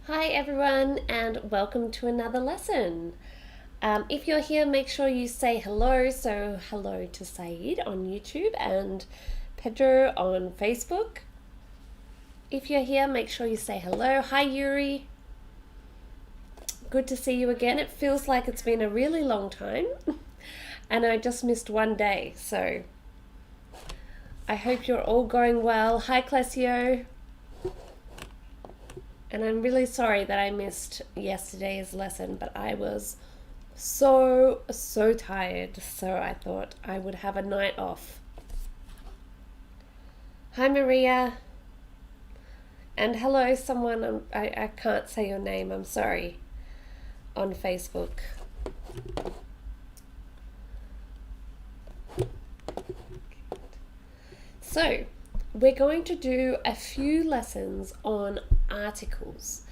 Hi everyone and welcome to another lesson. If you're here, make sure you say hello. So hello to Saeed on YouTube and Pedro on Facebook. If you're here, make sure you say hello. Hi Yuri. Good to see you again. It feels like it's been a really long time and I just missed one day. So I hope you're all going well. Hi Clesio. And I'm really sorry that I missed yesterday's lesson, but I was so tired, so I thought I would have a night off. Hi Maria. And hello someone, I can't say your name, I'm sorry, on Facebook. So, we're going to do a few lessons on articles.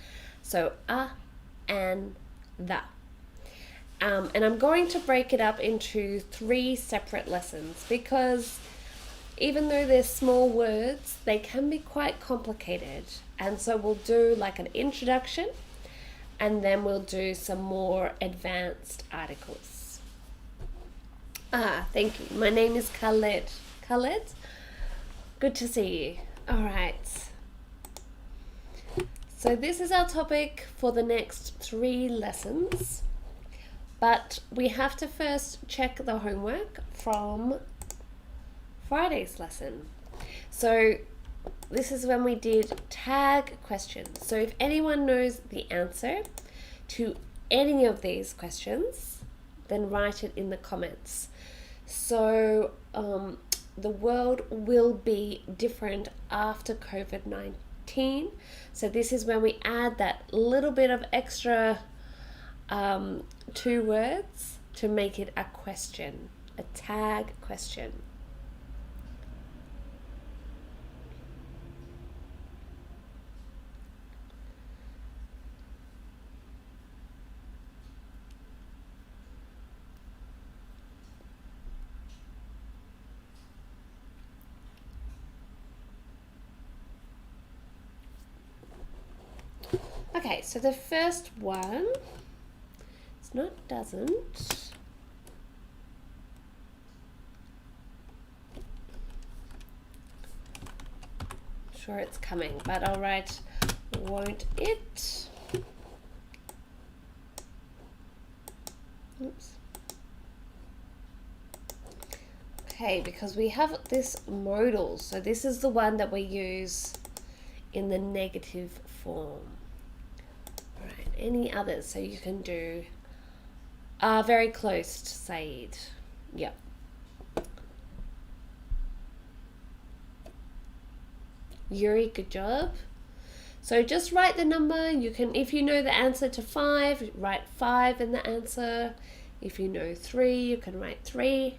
So, and the. And I'm going to break it up into 3 separate lessons because even though they're small words, they can be quite complicated. And so we'll do like an introduction and then we'll do some more advanced articles. Thank you. My name is Khaled. Khaled? Good to see you. All right. So this is our topic for the next 3 lessons. But we have to first check the homework from Friday's lesson. So this is when we did tag questions. So if anyone knows the answer to any of these questions, then write it in the comments. So the world will be different after COVID-19. So this is when we add that little bit of extra 2 words to make it a question, a tag question. Okay, so the first one, it's not doesn't. Sure it's coming, but I'll write won't it. Oops. Okay, because we have this modal, so this is the one that we use in the negative form. All right, any others? So you can do very close to Saeed. Yep. Yuri, good job. So just write the number. You can, if you know the answer to 5, write 5 in the answer. If you know 3, you can write 3.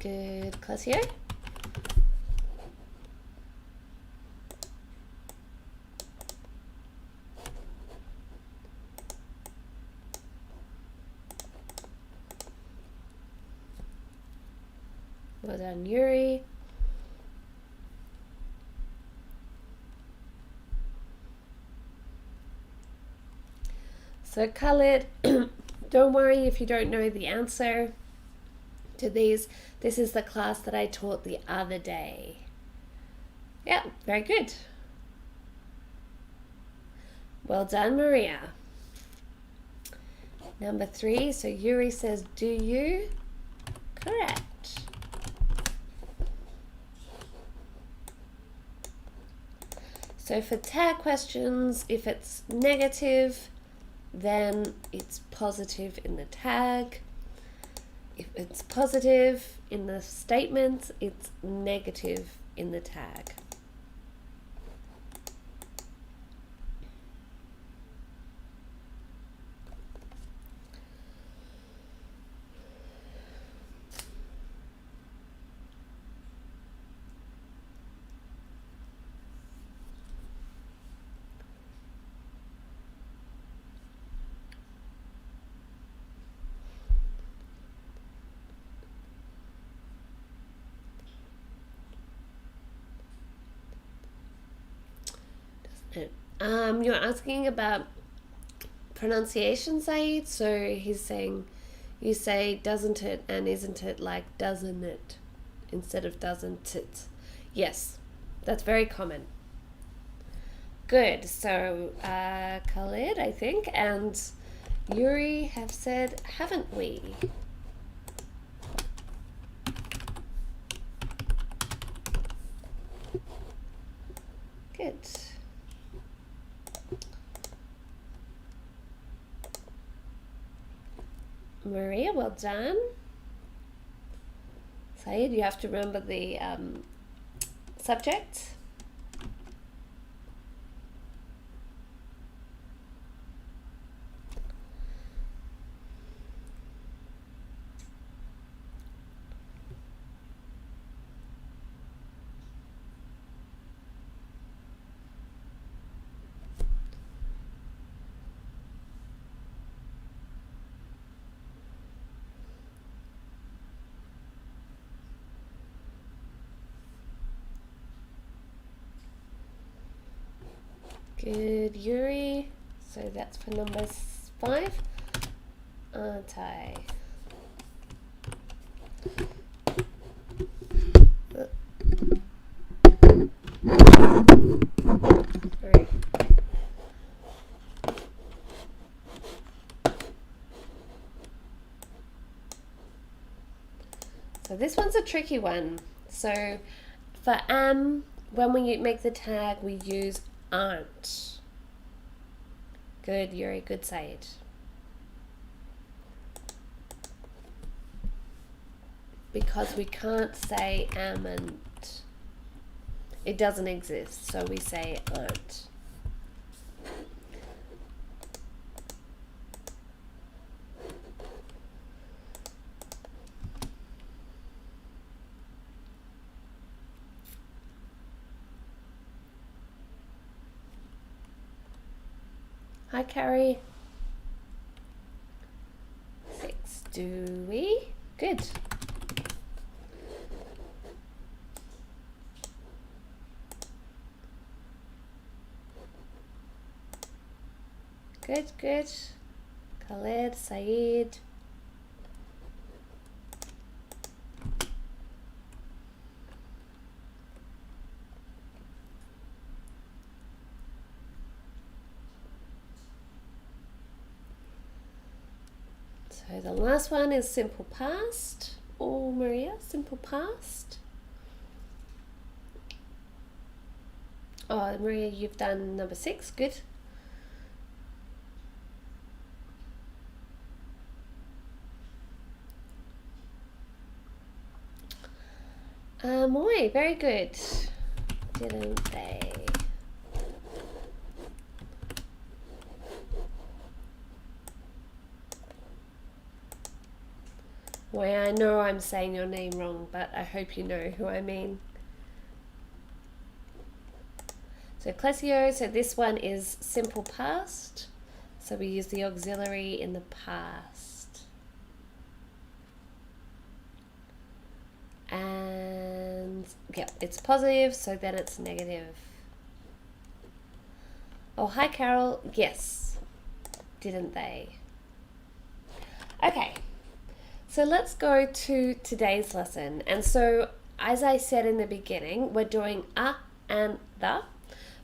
Good, Clesio. Well done, Yuri. So Khaled, don't worry if you don't know the answer to these. This is the class that I taught the other day. Yeah, very good. Well done, Maria. Number 3, so Yuri says, do you? Correct. So for tag questions, if it's negative, then it's positive in the tag. If it's positive in the statement, it's negative in the tag. You're asking about pronunciation, Saeed. So he's saying, you say doesn't it and isn't it, like doesn't it instead of doesn't it. Yes, that's very common. Good. So Khalid, I think, and Yuri have said, haven't we? Good. Maria, well done. Saeed, you have to remember the subject. Good, Yuri. So that's for number 5. Aren't I? Sorry. So this one's a tricky one. So for am, when we make the tag, we use aren't. Good, Yuri. Good, Said. Because we can't say am and it doesn't exist, so we say aren't. Hi, Carrie. 6. Do we? Good. Good, good. Khaled, Saeed. So the last one is simple past. Oh, Maria, simple past. Oh, Maria, you've done number 6. Good. Moi, very good. Didn't they? Moi, I know I'm saying your name wrong, but I hope you know who I mean. So Clesio, so this one is simple past. So we use the auxiliary in the past. And yeah, it's positive, so then it's negative. Oh, hi Carol. Yes, didn't they? Okay, so let's go to today's lesson. And so, as I said in the beginning, we're doing a and the,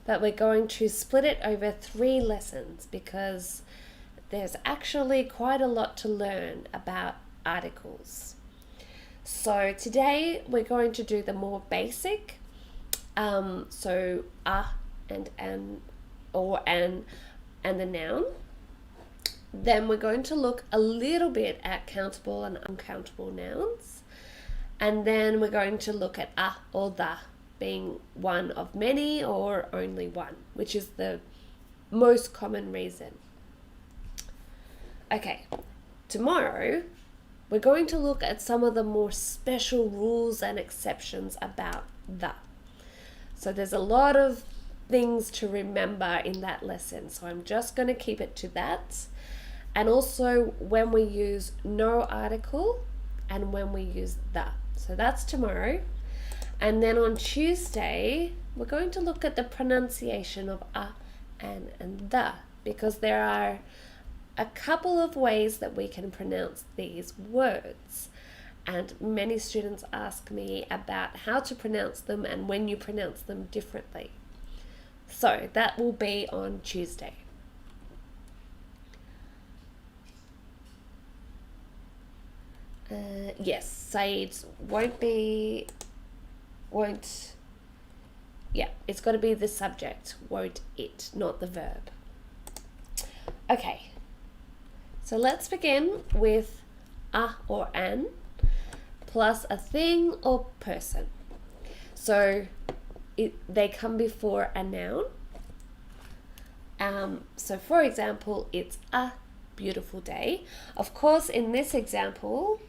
but we're going to split it over 3 lessons because there's actually quite a lot to learn about articles. So today we're going to do the more basic, so a and an, or an, and the noun. Then we're going to look a little bit at countable and uncountable nouns. And then we're going to look at a or the being one of many or only one, which is the most common reason. Okay, tomorrow we're going to look at some of the more special rules and exceptions about the. So there's a lot of things to remember in that lesson. So I'm just going to keep it to that. And also when we use no article and when we use the. So that's tomorrow. And then on Tuesday, we're going to look at the pronunciation of a and the, because there are a couple of ways that we can pronounce these words. And many students ask me about how to pronounce them and when you pronounce them differently. So that will be on Tuesday. Yes, Said's yeah, it's got to be the subject, won't it, not the verb. Okay, so let's begin with a or an plus a thing or person. So they come before a noun. So for example, it's a beautiful day. Of course, in this example,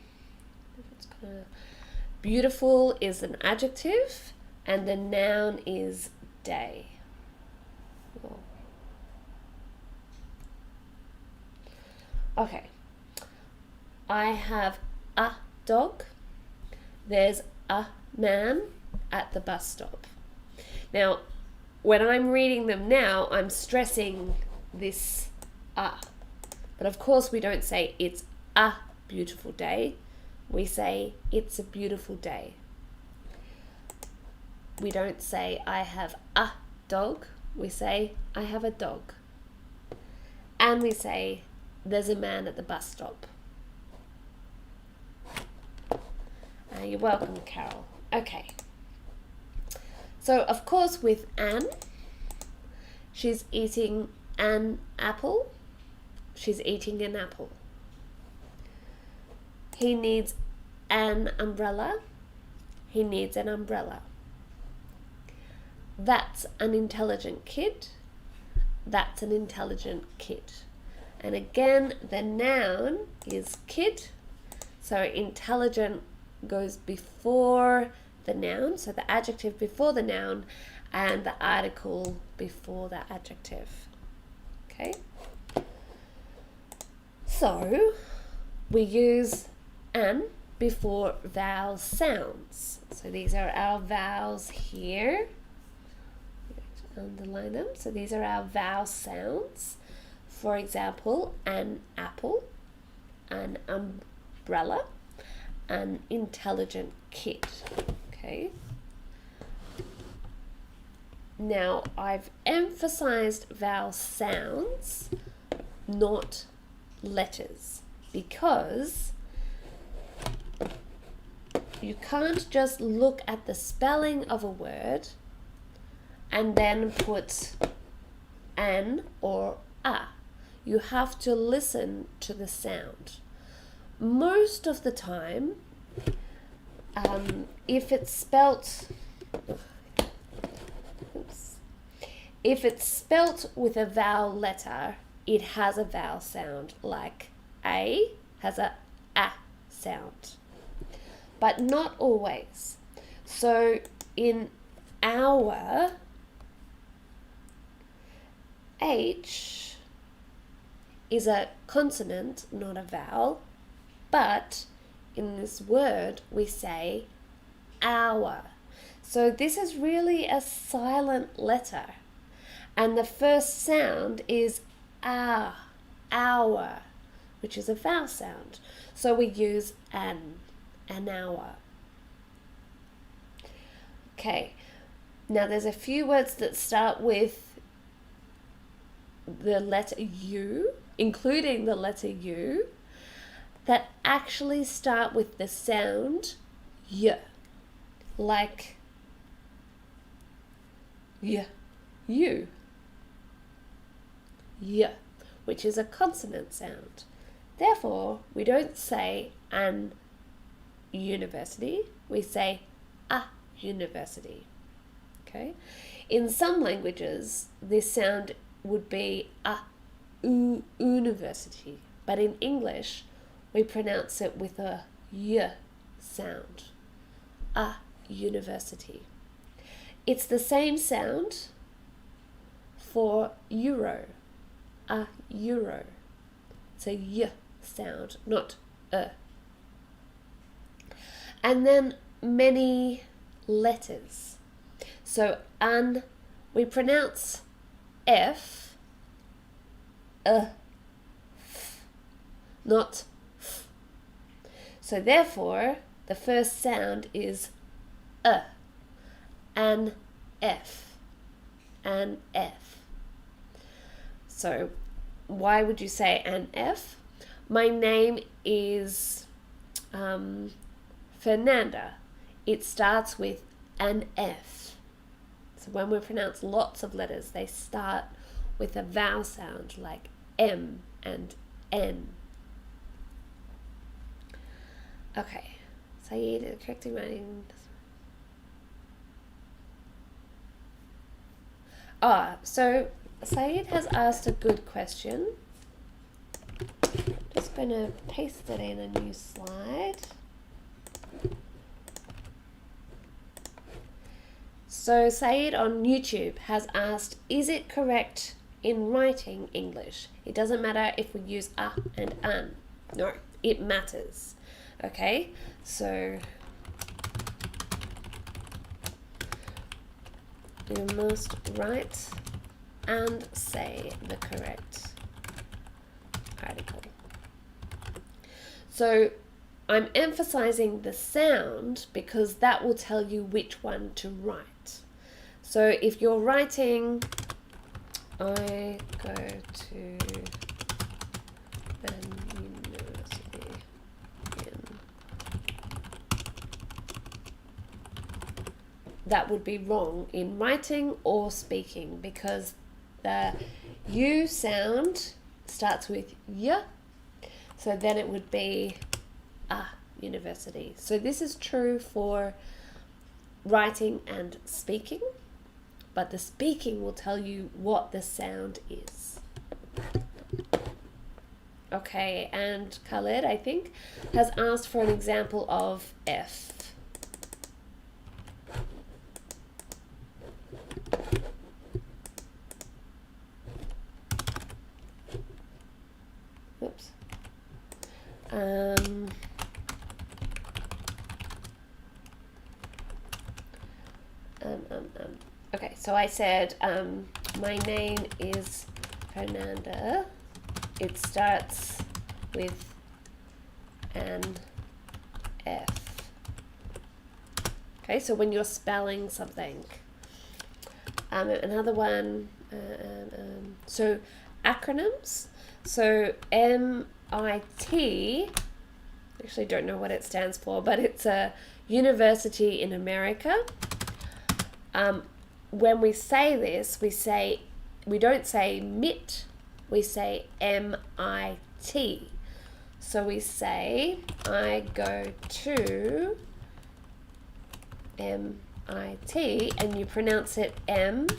beautiful is an adjective and the noun is day. Okay, I have a dog. There's a man at the bus stop. Now, when I'm reading them now, I'm stressing this a. But of course we don't say it's a beautiful day. We say it's a beautiful day. We don't say I have a dog. We say I have a dog. And we say there's a man at the bus stop. You're welcome, Carol. Okay. So, of course, with Anne, she's eating an apple. She's eating an apple. He needs an umbrella. He needs an umbrella. That's an intelligent kid. That's an intelligent kid. And again, the noun is kid. So intelligent goes before the noun, so the adjective before the noun and the article before the adjective. Okay? So we use an before vowel sounds. So these are our vowels here. Underline them. So these are our vowel sounds. For example, an apple, an umbrella, an intelligent kid. Okay. Now I've emphasized vowel sounds, not letters, because you can't just look at the spelling of a word and then put an or a. You have to listen to the sound. Most of the time, if it's spelt with a vowel letter, it has a vowel sound, like A has a sound, but not always. So in our, H is a consonant, not a vowel, but in this word we say our. So this is really a silent letter, and the first sound is our, which is a vowel sound. So we use an hour. Okay, now there's a few words that start with the letter U, including the letter U, that actually start with the sound Y, like Y, you, Y, which is a consonant sound. Therefore, we don't say an university, we say a university. Okay? In some languages, this sound would be a university, but in English, we pronounce it with a Y sound, a university. It's the same sound for euro, a euro. It's a Y sound, not a. And then many letters. So we pronounce F not f. So therefore, the first sound is an F, an F. So why would you say an F? My name is Fernanda. It starts with an F. So when we pronounce lots of letters, they start with a vowel sound like M and N. Okay, Saeed, correcting writing. So Saeed has asked a good question. Just going to paste it in a new slide. So Saeed on YouTube has asked, is it correct in writing English? It doesn't matter if we use a and an. No, it matters. Okay, so you must write and say the correct article. So I'm emphasizing the sound because that will tell you which one to write. So if you're writing, I go to an university in, that would be wrong in writing or speaking because the U sound starts with Y, so then it would be a university. So this is true for writing and speaking, but the speaking will tell you what the sound is. Okay, and Khaled, I think, has asked for an example of F. Oops. Okay, so I said, my name is Fernanda. It starts with an F. Okay, so when you're spelling something. Another one, so acronyms. So MIT, actually don't know what it stands for, but it's a university in America. When we say this, we don't say MIT, we say MIT. So we say, I go to MIT, and you pronounce it M-I-T.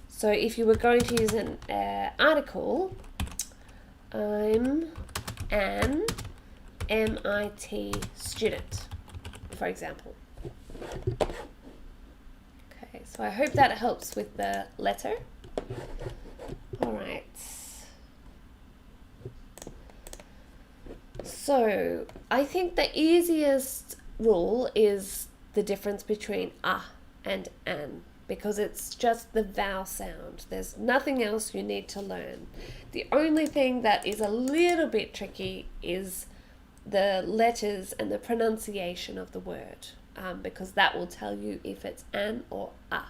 So if you were going to use an article, I'm an MIT student, for example. Okay, so I hope that helps with the letter. All right. So I think the easiest rule is the difference between a and an, because it's just the vowel sound. There's nothing else you need to learn. The only thing that is a little bit tricky is the letters and the pronunciation of the word, because that will tell you if it's an or a.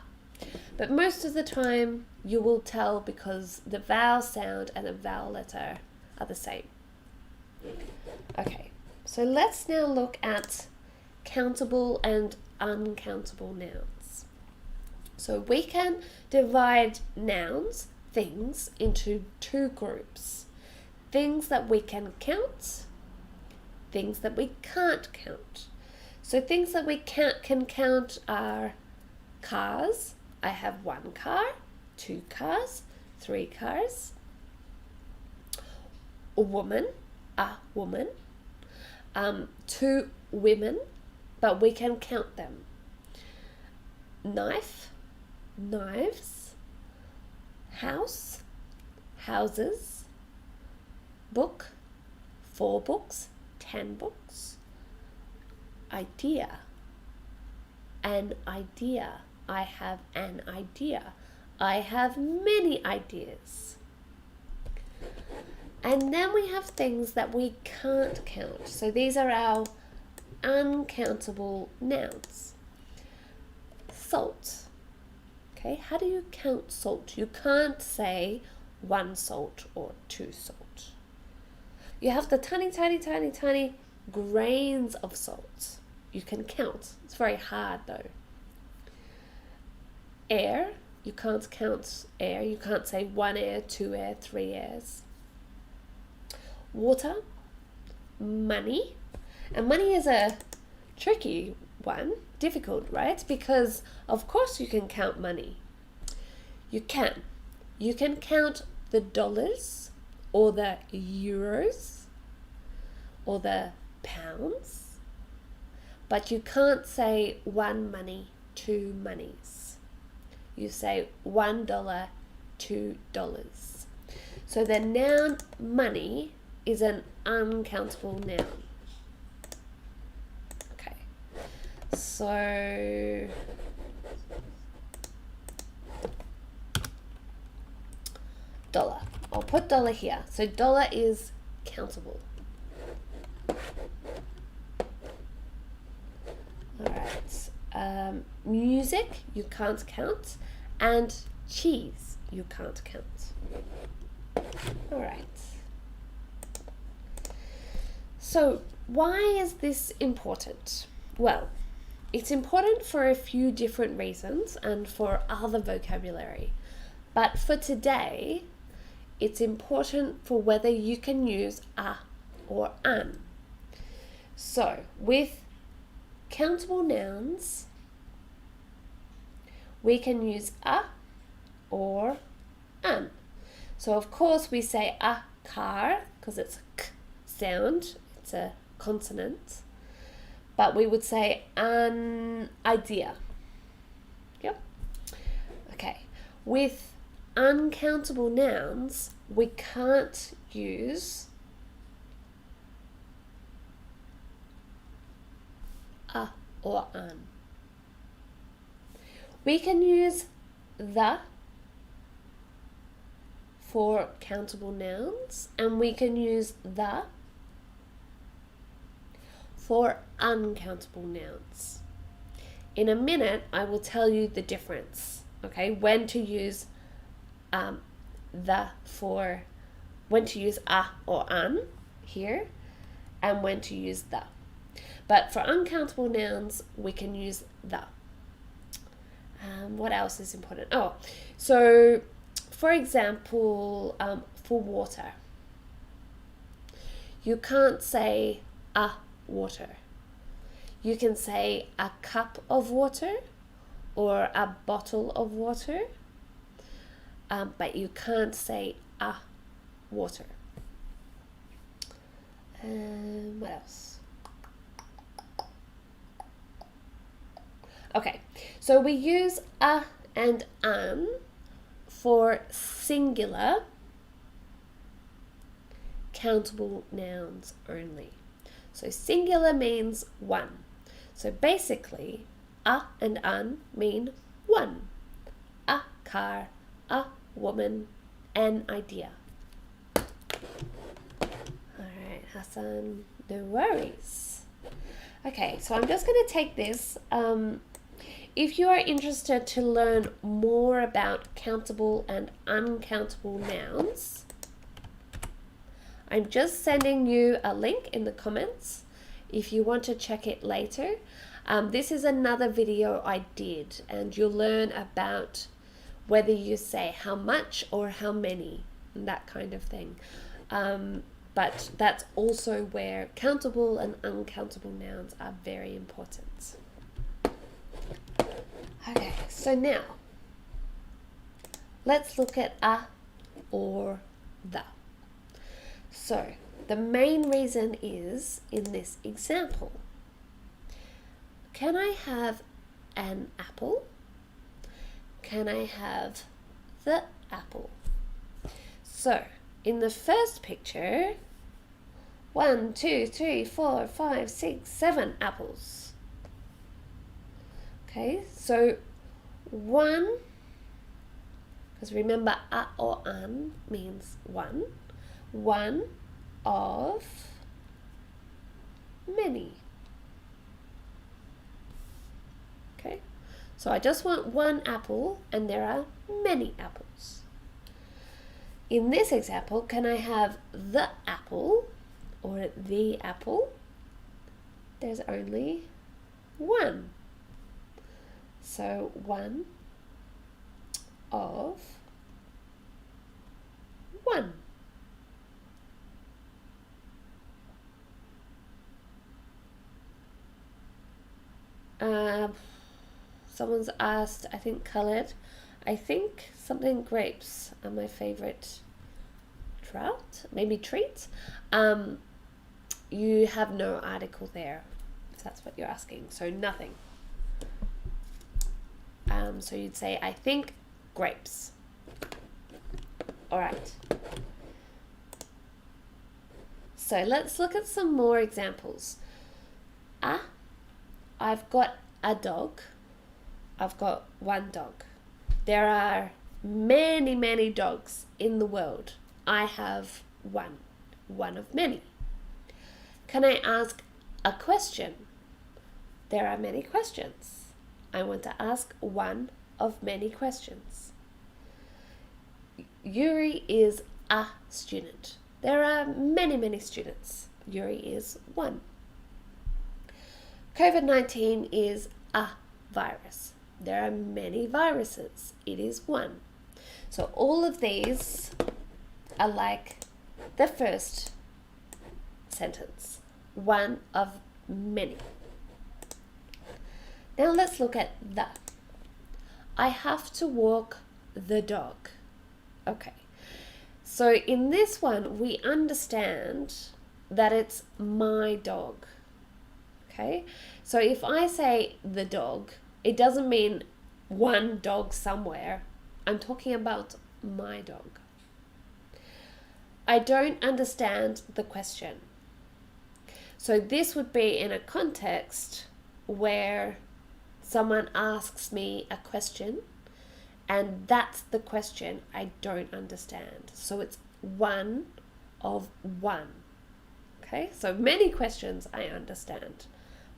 But most of the time you will tell because the vowel sound and the vowel letter are the same. Okay, so let's now look at countable and uncountable nouns. So we can divide nouns, things, into two groups. Things that we can count, things that we can't count. So things that we can count are cars. I have 1 car, 2 cars, 3 cars. A woman, 2 women, but we can count them. Knife, knives. House, houses. Book, 4 books, 10 books. Idea, an idea. I have an idea. I have many ideas. And then we have things that we can't count. So these are our uncountable nouns. Salt. Okay, how do you count salt? You can't say 1 salt or 2 salt. You have the tiny, tiny, tiny, tiny grains of salt. You can count. It's very hard though. Air. You can't count air. You can't say 1 air, 2 air, 3 airs. Water. Money. And money is a tricky one. Difficult, right? Because of course you can count money. You can. You can count the dollars or the euros or the pounds, but you can't say 1 money, 2 monies. You say $1, $2. So the noun money is an uncountable noun. Okay, so dollar. I'll put dollar here. So dollar is countable. Alright. Music, you can't count. And cheese, you can't count. Alright. So why is this important? Well, it's important for a few different reasons and for other vocabulary. But for today, it's important for whether you can use a or an. So with countable nouns, we can use a or an. So of course we say a car because it's a k sound, it's a consonant, but we would say an idea. Yep. Okay. With uncountable nouns, we can't use a or an. We can use the for countable nouns, and we can use the for uncountable nouns. In a minute, I will tell you the difference, okay? When to use when to use a or an here, and when to use the. But for uncountable nouns, we can use the. What else is important? Oh, so for example, for water, you can't say a water. You can say a cup of water or a bottle of water, but you can't say a water. What else? Okay, so we use a and an for singular countable nouns only. So singular means one. So basically, a and an mean one. A car, a woman, an idea. Alright, Hassan, no worries. Okay, so I'm just going to take this. If you are interested to learn more about countable and uncountable nouns, I'm just sending you a link in the comments if you want to check it later. This is another video I did, and you'll learn about whether you say how much or how many, and that kind of thing. But that's also where countable and uncountable nouns are very important. Okay, so now let's look at a or the. So the main reason is in this example. Can I have an apple? Can I have the apple? So in the first picture, 1, 2, 3, 4, 5, 6, 7 apples. Okay, so one, because remember a or an means one. One of many. Okay, so I just want one apple and there are many apples. In this example, can I have the apple or the apple? There's only one. So one of one. Someone's asked, I think colored. I think something grapes are my favorite trout, maybe treat. You have no article there, if that's what you're asking. So nothing. So you'd say, I think grapes. All right. So let's look at some more examples. I've got a dog. I've got one dog. There are many, many dogs in the world. I have one of many. Can I ask a question? There are many questions. I want to ask one of many questions. Yuri is a student. There are many, many students. Yuri is one. COVID-19 is a virus. There are many viruses. It is one. So all of these are like the first sentence. One of many. Now let's look at the. I have to walk the dog. Okay. So in this one, we understand that it's my dog. Okay. So if I say the dog, it doesn't mean one dog somewhere. I'm talking about my dog. I don't understand the question. So this would be in a context where someone asks me a question and that's the question I don't understand. So it's one of one. Okay, so many questions I understand,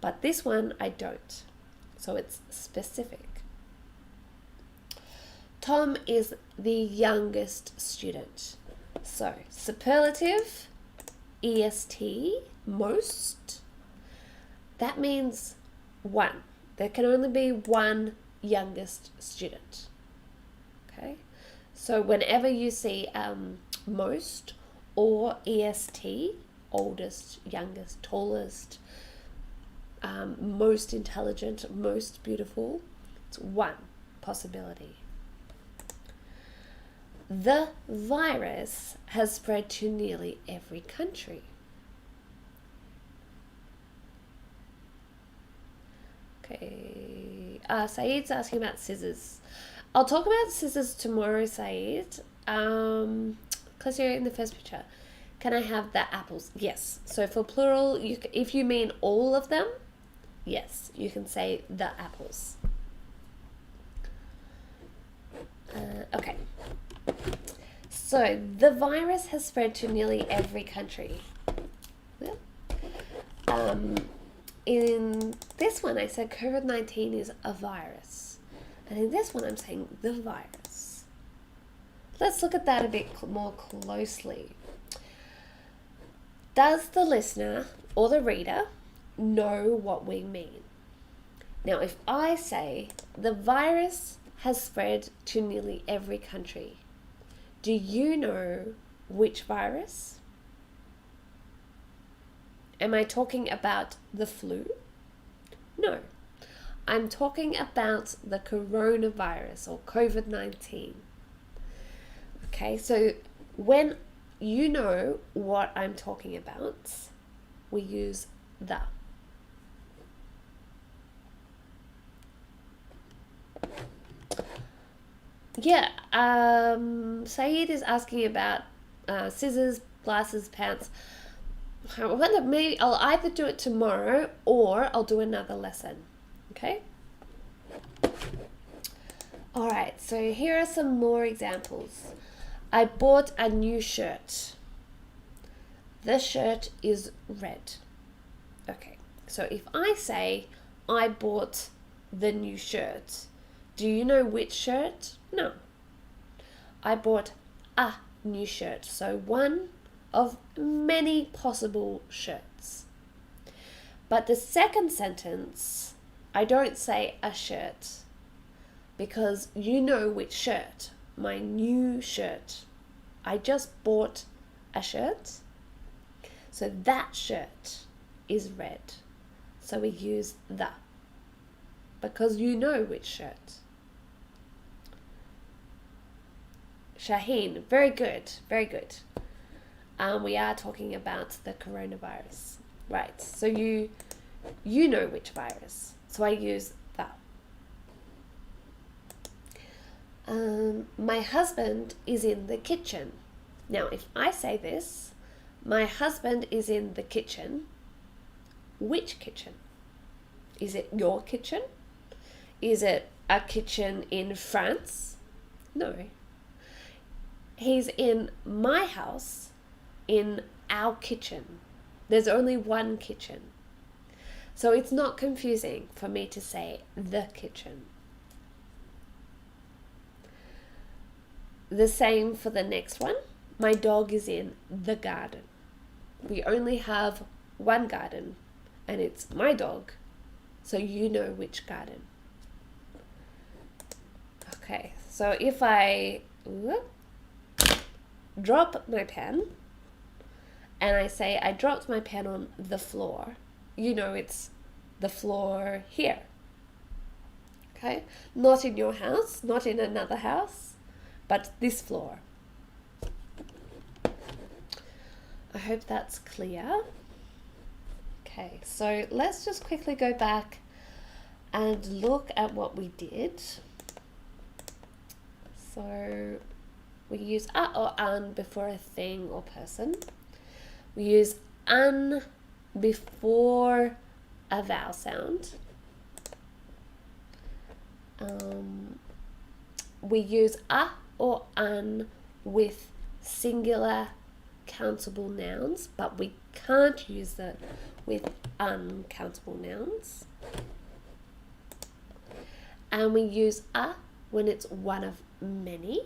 but this one I don't. So it's specific. Tom is the youngest student. So superlative, EST, most. That means one. There can only be one youngest student. Okay, so whenever you see most or EST, oldest, youngest, tallest, most intelligent, most beautiful, it's one possibility. The virus has spread to nearly every country. Okay, Saeed's asking about scissors. I'll talk about scissors tomorrow, Saeed. Because you're in the first picture. Can I have the apples? Yes. So for plural, if you mean all of them, yes, you can say the apples. Okay. So the virus has spread to nearly every country. Yeah. In this one, I said COVID-19 is a virus. And in this one, I'm saying the virus. Let's look at that a bit more closely. Does the listener or the reader know what we mean? Now, if I say the virus has spread to nearly every country, do you know which virus? Am I talking about the flu? No. I'm talking about the coronavirus or COVID-19. Okay, so when you know what I'm talking about, we use the. Yeah, Saeed is asking about scissors, glasses, pants. I wonder, maybe I'll either do it tomorrow or I'll do another lesson. Okay? Alright, so here are some more examples. I bought a new shirt. The shirt is red. Okay, so if I say I bought the new shirt, do you know which shirt? No. I bought a new shirt, so one of many possible shirts. But the second sentence, I don't say a shirt because you know which shirt, my new shirt. I just bought a shirt, so that shirt is red. So we use the because you know which shirt. Shaheen, very good, very good. We are talking about the coronavirus. Right, so you know which virus. So I use the. My husband is in the kitchen. Now, if I say this, my husband is in the kitchen, which kitchen? Is it your kitchen? Is it a kitchen in France? No. He's in my house, in our kitchen. There's only one kitchen. So it's not confusing for me to say the kitchen. The same for the next one. My dog is in the garden. We only have one garden, and it's my dog, so you know which garden. Okay, so if I drop my pen, and I say I dropped my pen on the floor, you know it's the floor here. Okay, not in your house, not in another house, but this floor. I hope that's clear. Okay, so let's just quickly go back and look at what we did. So we use a or an before a thing or person. We use an before a vowel sound. We use a or an with singular countable nouns, but we can't use it with uncountable nouns. And we use a when it's one of many,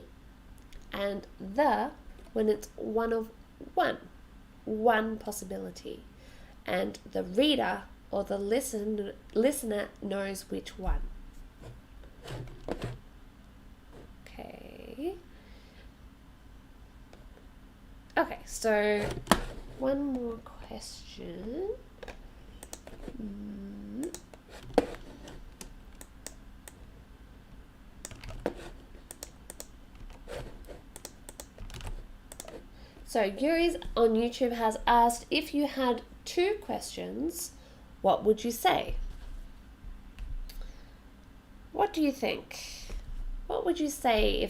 and the when it's one of one possibility, and the reader or the listener knows which one. Okay, so one more question. So Yuri's on YouTube has asked, if you had 2 questions, what would you say? What do you think? What would you say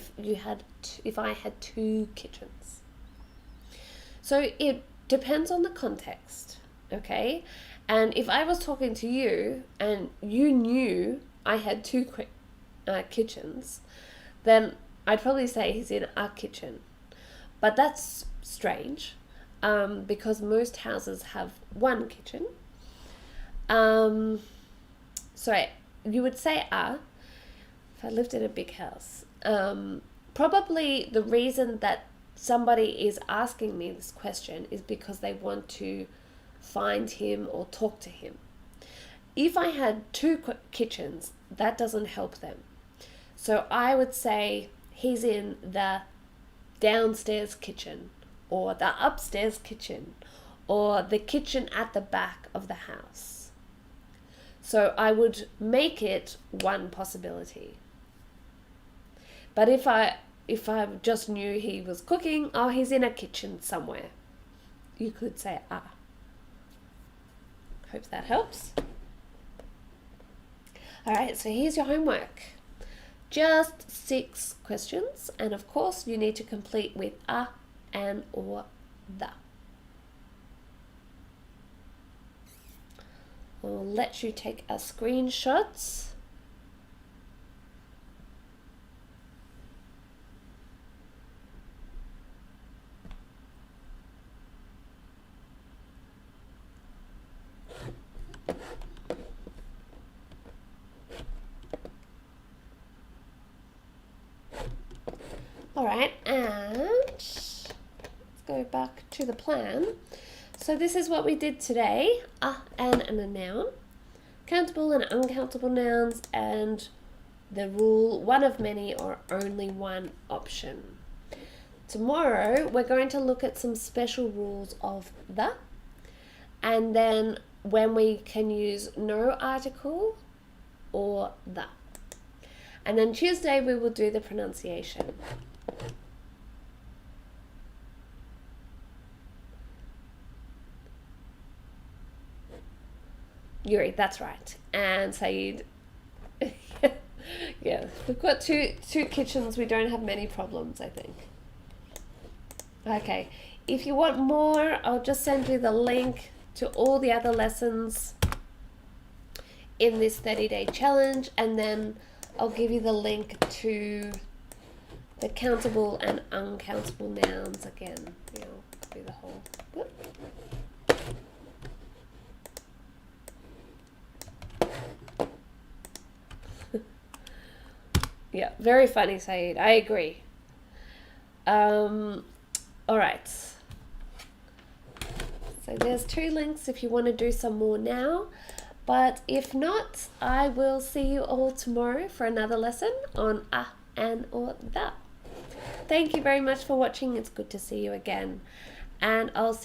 if I had 2 kitchens? So it depends on the context, okay? And if I was talking to you and you knew I had 2 kitchens, then I'd probably say he's in a kitchen. But that's strange because most houses have 1 kitchen. So you would say a if I lived in a big house. Probably the reason that somebody is asking me this question is because they want to find him or talk to him. If I had 2 kitchens, that doesn't help them. So I would say he's in the downstairs kitchen, or the upstairs kitchen, or the kitchen at the back of the house. So I would make it one possibility. But if I just knew he was cooking, oh, he's in a kitchen somewhere, you could say ah. Hope that helps. Alright, so here's your homework. Just 6 questions, and of course you need to complete with a, an, or the. I'll let you take a screenshot right, and let's go back to the plan. So this is what we did today, and a noun, countable and uncountable nouns, and the rule, one of many or only one option. Tomorrow we're going to look at some special rules of the, and then when we can use no article or the. And then Tuesday we will do the pronunciation. Yuri, that's right. And Saeed. Yeah, we've got two kitchens. We don't have many problems, I think. Okay, if you want more, I'll just send you the link to all the other lessons in this 30-day challenge, and then I'll give you the link to the countable and uncountable nouns again. Yeah, I'll do the whole. Whoop. Yeah, very funny, Saeed. I agree. All right. So there's 2 links if you want to do some more now. But if not, I will see you all tomorrow for another lesson on and or the. Thank you very much for watching. It's good to see you again. And I'll see you